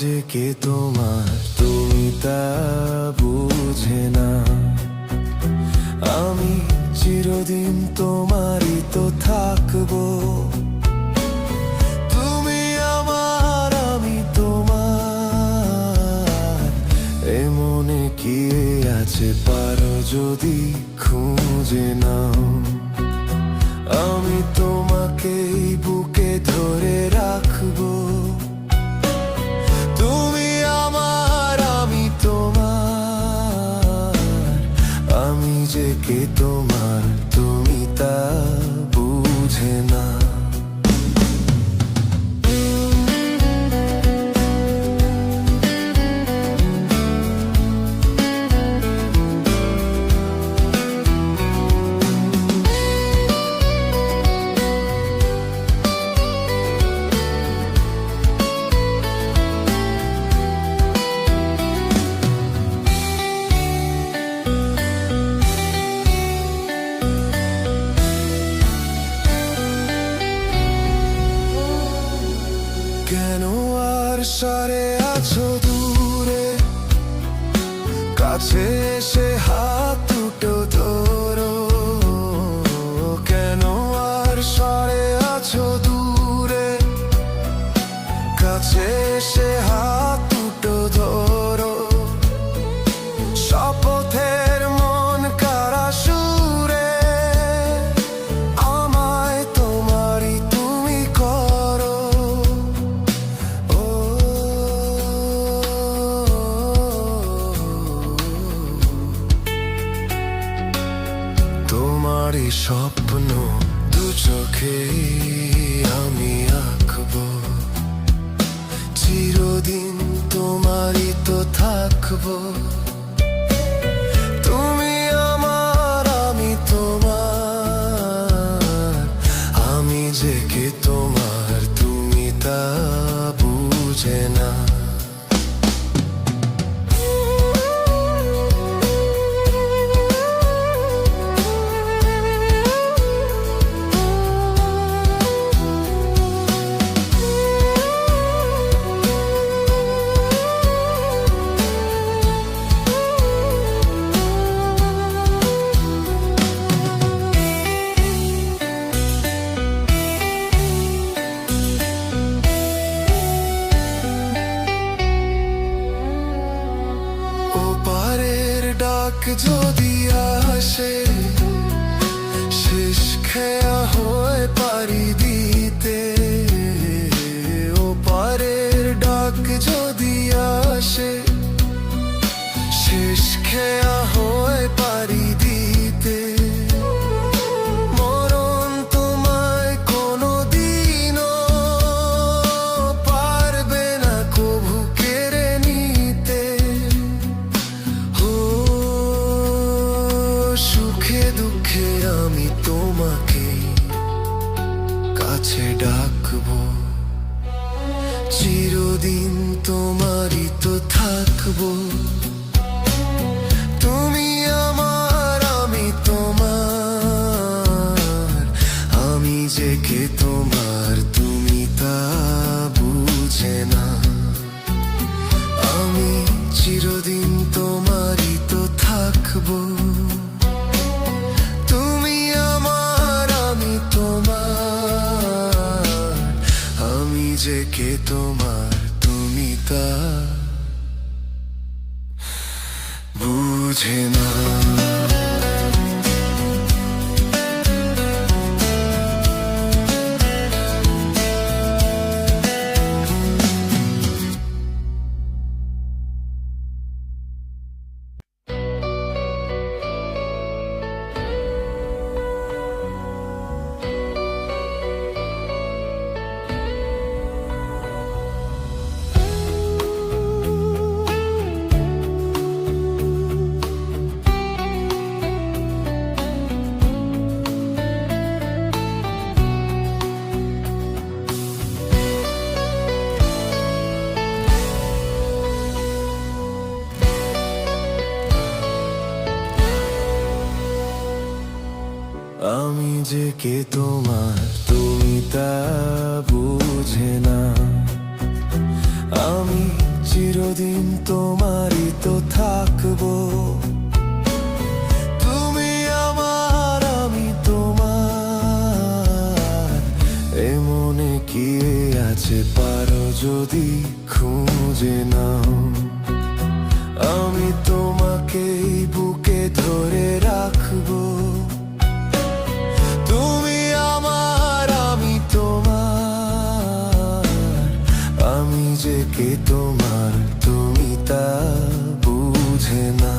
যে কে তোমার তুমি তা বুঝে না। আমি চিরদিন তোমারই তো থাকবো। তুমি আমার আমি তোমার, এ মনে কি আছে পারো যদি খুঁজে নাও। আমি তোমাকেই বুকে ধরে রাখবো। তুমি আমার আমি তোমার, আমি যে কে তোমার তুমি তা বুঝে না। কেন আর সরে আছো দূরে, কাছে এসে হাত দুটো ধরো। কেন আর সরে আছো দূরে, কাছে এসে হাত দুটো ধরো। শপথের মন কারা সুরে, আমায় তোমারই তুমি করো। তোমারই স্বপ্ন দু চোখে আমি আঁকবো। চিরদিন তোমারই তো থাকবো। তুমি আমার আমি তোমার, আমি যে কে তোমার তুমি তা বুঝে না। যদি আসে শেষ খেয়া হয়ে পারি দিতে, ও পারের ডাক যদি আসে শেষ খেয়া হয়ে পারি দিতে। মরণ তোমায় কোনো দিনও পারবে না কভু কেড়ে নিতে। সুখে দুঃখে আমি তোমাকে কাছে ডাকবো। চিরদিন তোমারই তো থাকবো। তুমি আমার আমি তোমার, আমি যে কে তোমার তুমি তা বুঝে না। আমি চিরদিন তোমারই তো থাকবো। তুমি আমার আমি তোমার, আমি যে কে তোমার তুমি তা বুঝে না। আমি যে কে তোমার তুমি তা বুঝে না। আমি চিরদিন তোমারই তো থাকবো। তুমি আমার, আমি তোমার, এ মনে কি আছে পারো যদি খুঁজে নাও। আমি তোমাকেই বুকে ধরে রাখবো। তুমি আমার, আমি তোমার, আমি যে কে তোমার তুমি তা বুঝে না।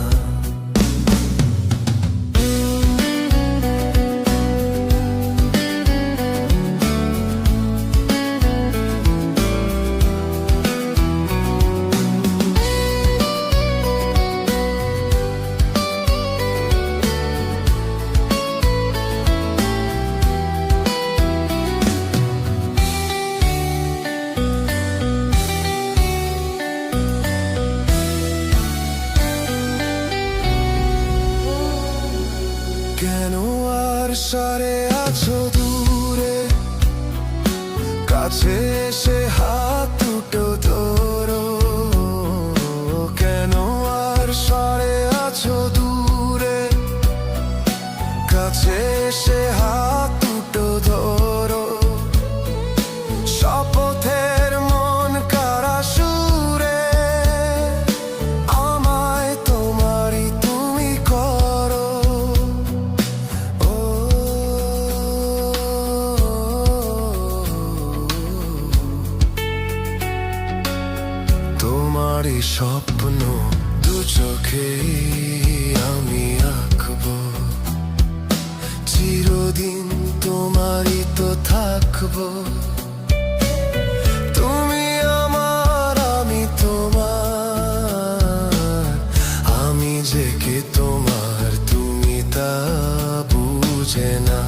কেন আর সরে আছো দূরে, কাছে এসে হাত দুটো ধরো। কেন আর সরে আছো দূরে, কাছে এসে হাত দুটো ধরো। শপথের মন কারা সুরে, আমায় তোমারই তুমি করো। তোমারই স্বপ্ন দু চোখে আমি আঁকবো। চিরদিন তোমারই তো থাকবো। তুমি আমার, আমি তোমার, আমি যে কে তোমার তুমি তা বুঝে না।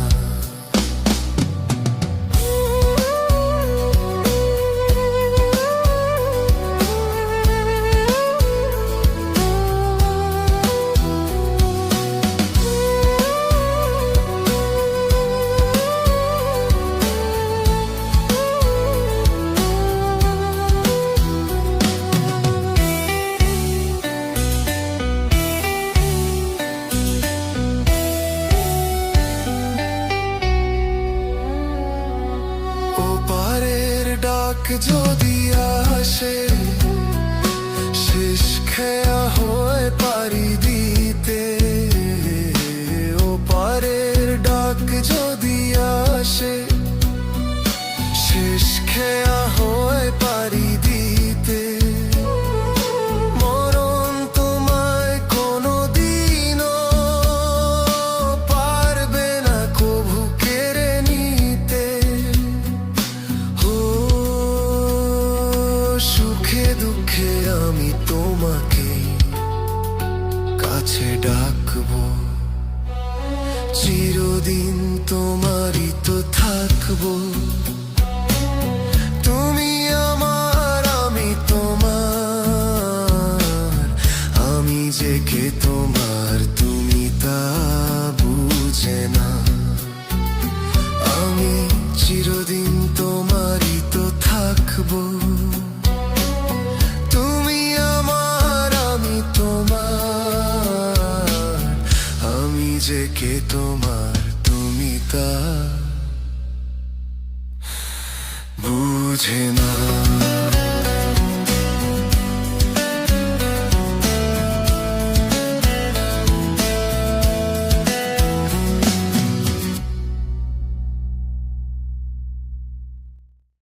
ডাক যদি আসে, শেষ খেয়া হয়ে পারি দিতে। ও পারের ডাক যদি আসে, শেষ খেয়া হয়ে পারি দিতে। মরণ তোমায় কোনো দিনও পারবে না কভু কেড়ে নিতে। সুখে দুঃখে আমি তোমাকে কাছে ডাকবো। চিরদিন তোমারই তো থাকবো। তুমি আমার, আমি তোমার, আমি যে কে তোমার তুমি তা বুঝে না। আমি চিরদিন তোমারই তো থাকবো। তুমি আমার, আমি তোমার, আমি যে কে তোমার তুমি তা বুঝে না।